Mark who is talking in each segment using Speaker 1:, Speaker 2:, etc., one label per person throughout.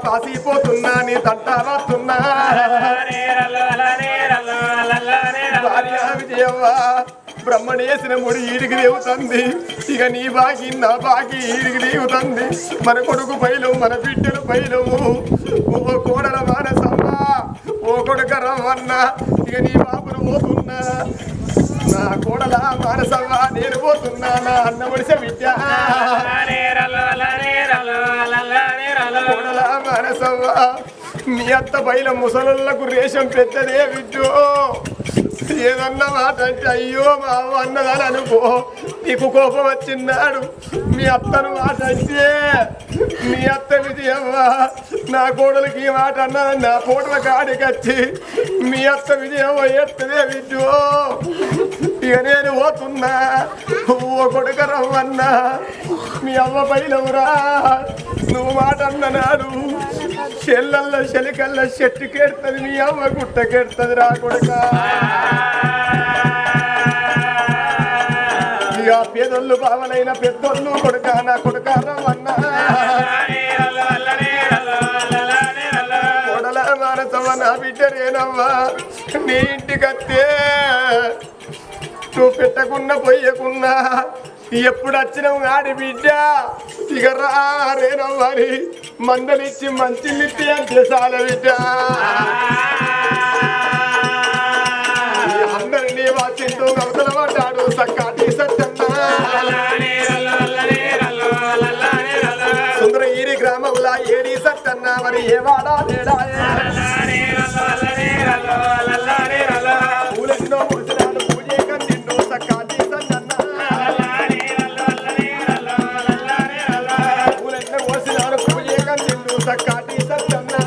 Speaker 1: పాసిపోతున్నా నీ తంట వస్తున్నా విజయవ్వ బ్రహ్మణేసిన ముడి ఈడికి దేవుతుంది ఇక నీ బాకి నా బాకి ఈడికి దేవుతుంది మన కొడుకు పైలవు మన బిడ్డలు పైలవు ఓ కోడల మానసమ్మ ఓ కొడుక రమ్మన్న ఇక నీ బాబును పోతున్నా నా కోడల మానసమ్మ నేను పోతున్నా నా అన్న మనిషి విద్య కోడల మానసమ్మ మీ అత్త పైన ముసలులకు రేషం పెద్దదే విద్యో ఏదన్నా మాట అంటే అయ్యో మా అన్నదాని అనుకో నీకు కోపం వచ్చిన్నాడు మీ అత్తను మాట అంటే మీ అత్త విజయవ్వ నా కోడలికి ఈ మాట అన్నదని నా కోడల కాడికి వచ్చి మీ అత్త విజయవ్వ ఎత్తదే విద్యో ఇక నేను పోతున్నా ఓ కొడుక రవ్వన్నా మీ అవ్వ పైలవురా నువ్వు మాట అన్ననాడు చెల్లల్ల చెలికల్ల చెట్టు కేడుతుంది మీ అవ్వ గుట్ట కేడుతుంది రా కొడుక ఇక పేదోళ్ళు బావనైన పెద్దోళ్ళు కొడుక నా కొడుక రవ్వన్నా కొడల మానసమ్మ నా బిడ్డరేనవ్వా నీ ఇంటికత్తే నువ్వు పెట్టకున్నా పొయ్యకున్నా ఎప్పుడు వచ్చినావు ఆడి బిడ్డ ఇక రేనవ్వాలి మందలిచ్చి మంచినిచ్చి అంటే చాలా బిడ్డ అందరినీ వాచింటూ అవతల పడ్డాడు సక్కాటి సత్తన్నా సుందరగిరి గ్రామంలో ఏడి సత్తన్నా మరి ఏ వాడా లేడా పూలెన్నో ముడిచినాడు పూజే కందిండు సక్కాటి సత్తన్నా పూలెన్నో కోసినాడు పూజే కందిండు సక్కాటి సత్తన్నా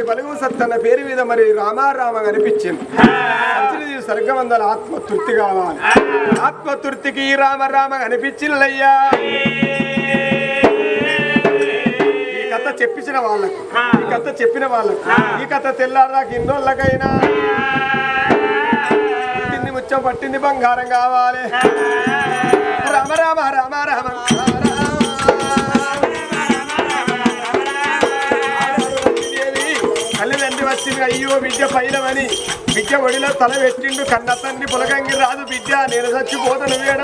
Speaker 1: బలుగు సత్తన్న పేరు మీద మరి రామారామ అనిపించింది స్వర్గవందల ఆత్మతృప్తి కావాలి ఆత్మతృప్తికి రామరామ అనిపించిందయ్యా ఈ కథ చెప్పించిన వాళ్ళకు ఈ కథ చెప్పిన వాళ్ళకు ఈ కథ తెల్లారాకి ఇన్నోళ్ళకైనా పుట్టింది ముచ్చం పట్టింది బంగారం కావాలి రామ రామ రామ రామ తల్లిదండ్రి వచ్చింది అయ్యో విద్య పైలమని విద్య ఒడిలో తల పెట్టిండు కన్న తండ్రి పులకంగి రాదు విద్య నేను చచ్చిపోతాను